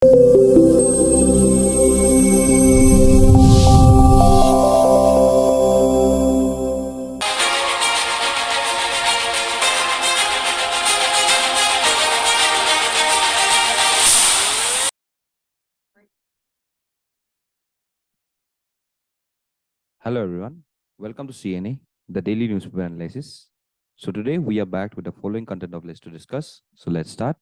Hello everyone, welcome to CNA, the daily newspaper analysis. So today we are back with the following content of list to discuss. So let's start.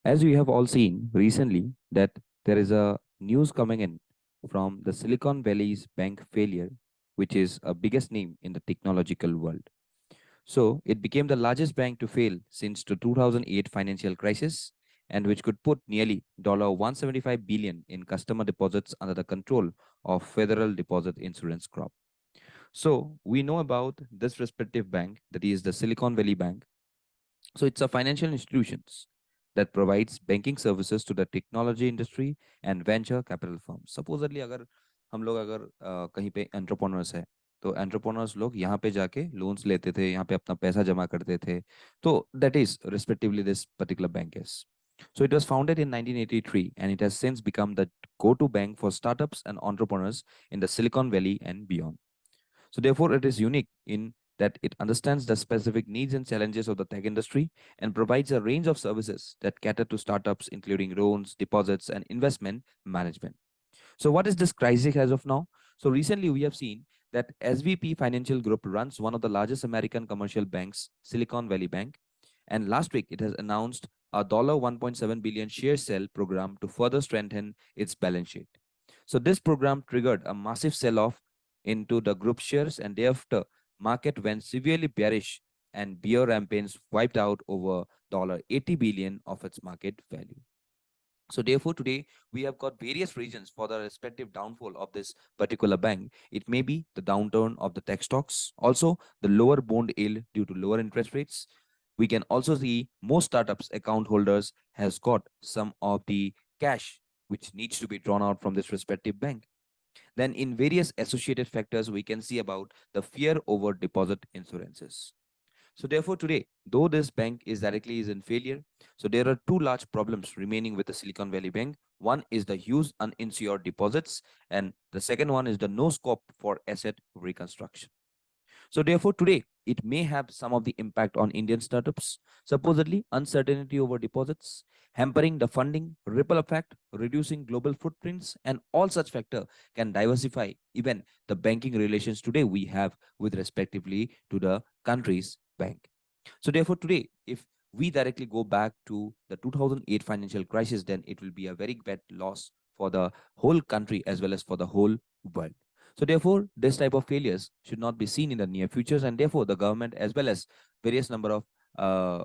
As we have all seen recently that there is a news coming in from the Silicon Valley's bank failure, which is a biggest name in the technological world. So it became the largest bank to fail since the 2008 financial crisis, and which could put nearly $175 billion in customer deposits under the control of Federal Deposit Insurance Corp. So we know about this respective bank, that is the Silicon Valley Bank. So it's a financial institutions that provides banking services to the technology industry and venture capital firms. Supposedly अगर हम लोग अगर कहीं पे entrepreneurs है तो entrepreneurs लोग यहाँ पे जाके लोन्स लेते थे, यहाँ पे अपना पैसा जमा करते थे. तो that is respectively this particular bank is. So it was founded in 1983 and it has since become the go-to bank for startups and entrepreneurs in the Silicon Valley and beyond. So therefore, it is unique in that it understands the specific needs and challenges of the tech industry and provides a range of services that cater to startups, including loans, deposits, and investment management. So what is this crisis as of now? So recently we have seen that SVP Financial Group runs one of the largest American commercial banks, Silicon Valley Bank. And last week it has announced a $1.7 billion share sale program to further strengthen its balance sheet. So this program triggered a massive sell-off into the group shares, and thereafter market went severely bearish and bear campaigns wiped out over $80 billion of its market value. So therefore, today we have got various reasons for the respective downfall of this particular bank. It may be the downturn of the tech stocks, also the lower bond yield due to lower interest rates. We can also see most startups account holders has got some of the cash which needs to be drawn out from this respective bank. Then in various associated factors, we can see about the fear over deposit insurances. So therefore today, though this bank is directly in failure, so there are two large problems remaining with the Silicon Valley Bank. One is the huge uninsured deposits, and the second one is the no scope for asset reconstruction. So therefore today, it may have some of the impact on Indian startups, supposedly uncertainty over deposits, hampering the funding, ripple effect, reducing global footprints, and all such factor can diversify even the banking relations today we have with respectively to the country's bank. So therefore today, if we directly go back to the 2008 financial crisis, then it will be a very bad loss for the whole country as well as for the whole world. So therefore, this type of failures should not be seen in the near futures, and therefore the government as well as various number of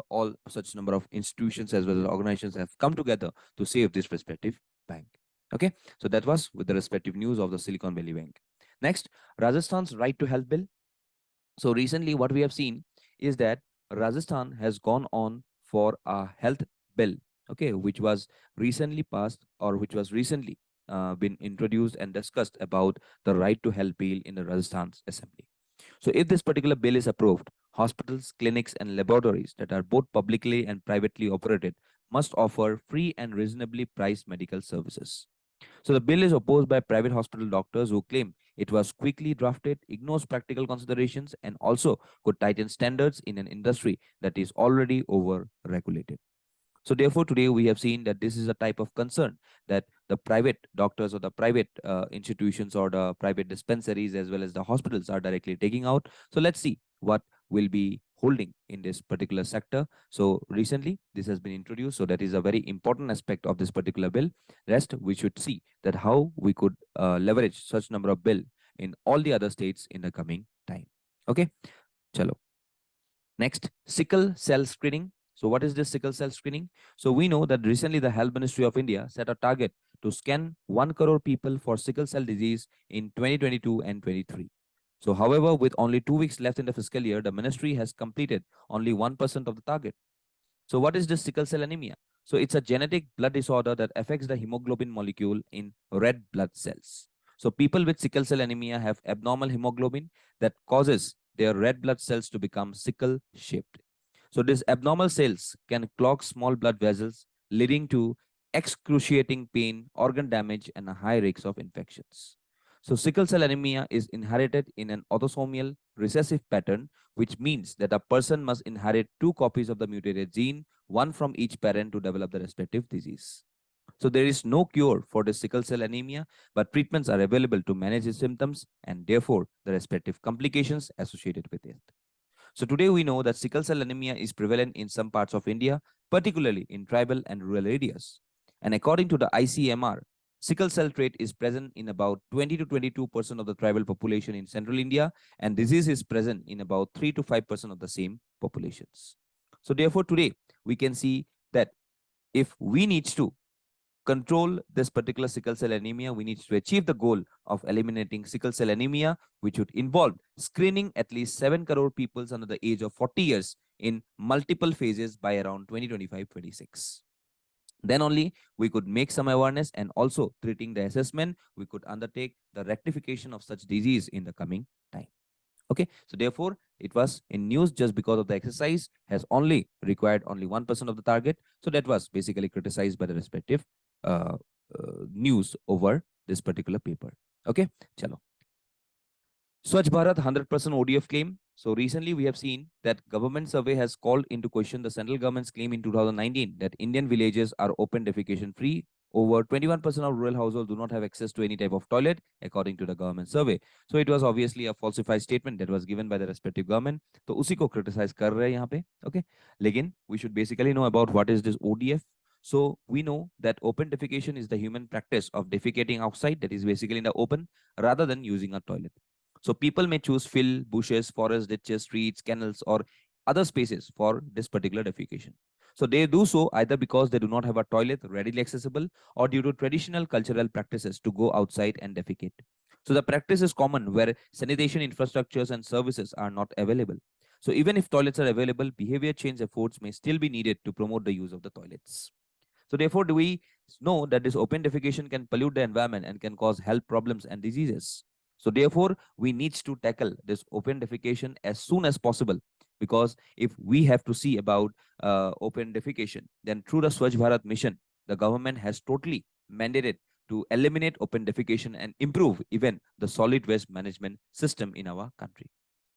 all such number of institutions as well as organizations have come together to save this respective bank. Okay, so that was with the respective news of the Silicon Valley Bank. Next, Rajasthan's right to health bill. So recently what we have seen is that Rajasthan has gone on for a health bill, okay, which was recently passed or which was recently been introduced and discussed about the right to health bill in the Rajasthan's assembly. So if this particular bill is approved, hospitals, clinics, and laboratories that are both publicly and privately operated must offer free and reasonably priced medical services. So the bill is opposed by private hospital doctors who claim it was quickly drafted, ignores practical considerations, and also could tighten standards in an industry that is already over-regulated. So therefore, today we have seen that this is a type of concern that the private doctors or the private institutions or the private dispensaries as well as the hospitals are directly taking out. So let's see what will be holding in this particular sector. So recently this has been introduced. So that is a very important aspect of this particular bill. Rest, we should see that how we could leverage such number of bill in all the other states in the coming time. Okay, chalo. Next, sickle cell screening. So what is this sickle cell screening? So we know that recently the Health Ministry of India set a target to scan 1 crore people for sickle cell disease in 2022 and 23. So however, with only 2 weeks left in the fiscal year, the ministry has completed only 1% of the target. So what is this sickle cell anemia? So it's a genetic blood disorder that affects the hemoglobin molecule in red blood cells. So people with sickle cell anemia have abnormal hemoglobin that causes their red blood cells to become sickle shaped. So these abnormal cells can clog small blood vessels, leading to excruciating pain, organ damage, and a high risks of infections. So sickle cell anemia is inherited in an autosomal recessive pattern, which means that a person must inherit 2 copies of the mutated gene, one from each parent, to develop the respective disease. So there is no cure for the sickle cell anemia, but treatments are available to manage the symptoms and therefore the respective complications associated with it. So today we know that sickle cell anemia is prevalent in some parts of India, particularly in tribal and rural areas. And according to the ICMR, sickle cell trait is present in about 20 to 22% of the tribal population in central India, and disease is present in about 3 to 5% of the same populations. So therefore today we can see that if we need to control this particular sickle cell anemia, we need to achieve the goal of eliminating sickle cell anemia, which would involve screening at least 7 crore people under the age of 40 years in multiple phases by around 2025-26. Then only we could make some awareness, and also treating the assessment, we could undertake the rectification of such disease in the coming time. Okay, so therefore it was in news just because of the exercise has only required only 1% of the target. So that was basically criticized by the respective news over this particular paper. Okay, chalo. Swachh Bharat 100% ODF claim. So recently we have seen that government survey has called into question the central government's claim in 2019 that Indian villages are open defecation free. Over 21% of rural households do not have access to any type of toilet, according to the government survey. So it was obviously a falsified statement that was given by the respective government. तो उसी को criticize कर रहे हैं यहाँ पे. Okay, लेकिन we should basically know about what is this ODF. So we know that open defecation is the human practice of defecating outside, that is basically in the open, rather than using a toilet. So people may choose fill, bushes, forests, ditches, streets, canals, or other spaces for this particular defecation. So they do so either because they do not have a toilet readily accessible, or due to traditional cultural practices to go outside and defecate. So the practice is common where sanitation infrastructures and services are not available. So even if toilets are available, behavior change efforts may still be needed to promote the use of the toilets. So therefore, do we know that this open defecation can pollute the environment and can cause health problems and diseases? So therefore, we need to tackle this open defecation as soon as possible, because if we have to see about open defecation, then through the Swachh Bharat mission, the government has totally mandated to eliminate open defecation and improve even the solid waste management system in our country.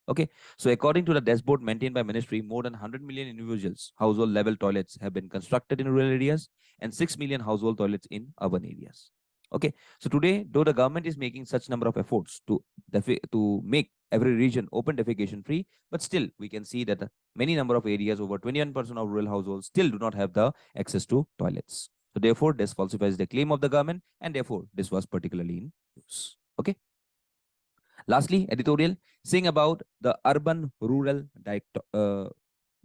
Okay, so according to the dashboard maintained by ministry, more than 100 million individuals household level toilets have been constructed in rural areas and 6 million household toilets in urban areas. Okay, so today, though the government is making such number of efforts to make every region open defecation free, but still we can see that many number of areas, over 21% of rural households, still do not have the access to toilets. So therefore, this falsifies the claim of the government, and therefore this was particularly in news. Okay. Lastly, editorial saying about the urban-rural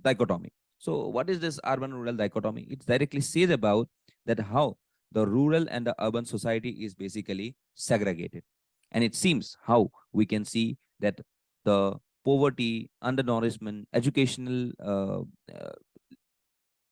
dichotomy. So what is this urban-rural dichotomy? It directly says about that how the rural and the urban society is basically segregated. And it seems how we can see that the poverty, undernourishment, educational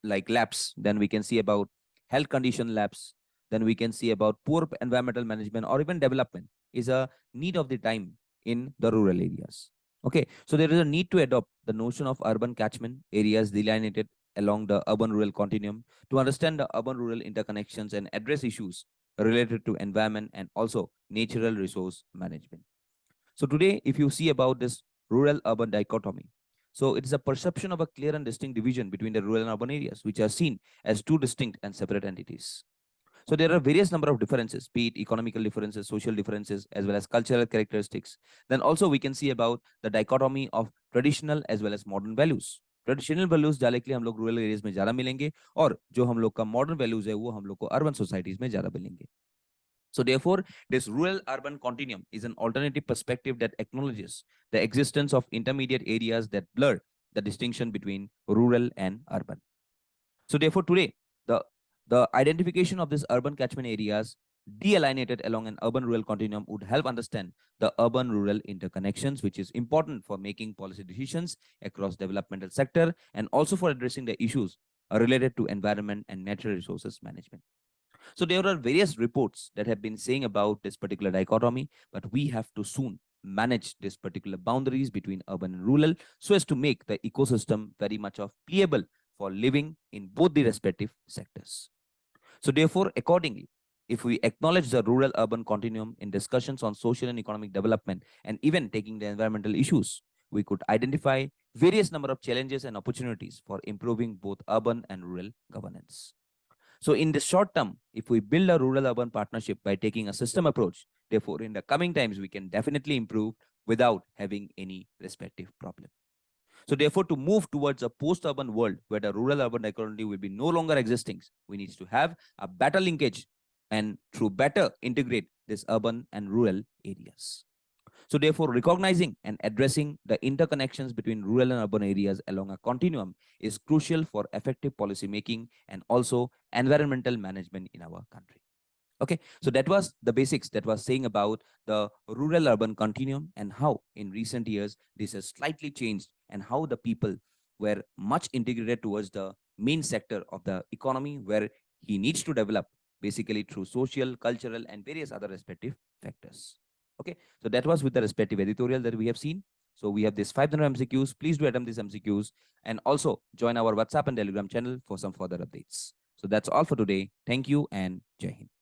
like lapse, then we can see about health condition lapse, then we can see about poor environmental management or even development is a need of the time in the rural areas. Okay, so there is a need to adopt the notion of urban catchment areas delineated along the urban-rural continuum to understand the urban-rural interconnections and address issues related to environment and also natural resource management. So today, if you see about this rural-urban dichotomy, so it is a perception of a clear and distinct division between the rural and urban areas, which are seen as two distinct and separate entities. So there are various number of differences, be it economical differences, social differences, as well as cultural characteristics. Then also we can see about the dichotomy of traditional as well as modern values. Traditional values directly हम लोग rural areas में ज्यादा मिलेंगे, और जो हम लोग का मॉडर्न वैल्यूज है वो हम लोग को अर्बन सोसाइटीज में ज्यादा मिलेंगे. So therefore, this rural-urban continuum is an alternative perspective that acknowledges the existence of intermediate areas that blur the distinction between rural and urban. So therefore, today, the identification of these urban catchment areas de-alienated along an urban-rural continuum would help understand the urban-rural interconnections, which is important for making policy decisions across developmental sector and also for addressing the issues related to environment and natural resources management. So there are various reports that have been saying about this particular dichotomy, but we have to soon manage these particular boundaries between urban and rural so as to make the ecosystem very much of pliable for living in both the respective sectors. So therefore, accordingly, if we acknowledge the rural-urban continuum in discussions on social and economic development and even taking the environmental issues, we could identify various number of challenges and opportunities for improving both urban and rural governance. So in the short term, if we build a rural-urban partnership by taking a system approach, therefore in the coming times, we can definitely improve without having any respective problem. So therefore, to move towards a post-urban world where the rural-urban dichotomy will be no longer existing, we need to have a better linkage and through better integrate this urban and rural areas. So therefore, recognizing and addressing the interconnections between rural and urban areas along a continuum is crucial for effective policy making and also environmental management in our country. Okay, so that was the basics that was saying about the rural urban continuum and how in recent years this has slightly changed and how the people were much integrated towards the main sector of the economy where he needs to develop basically through social, cultural, and various other respective factors. Okay, so that was with the respective editorial that we have seen. So we have this 500 MCQs. Please do attempt these MCQs and also join our WhatsApp and Telegram channel for some further updates. So that's all for today. Thank you and Jai Hind.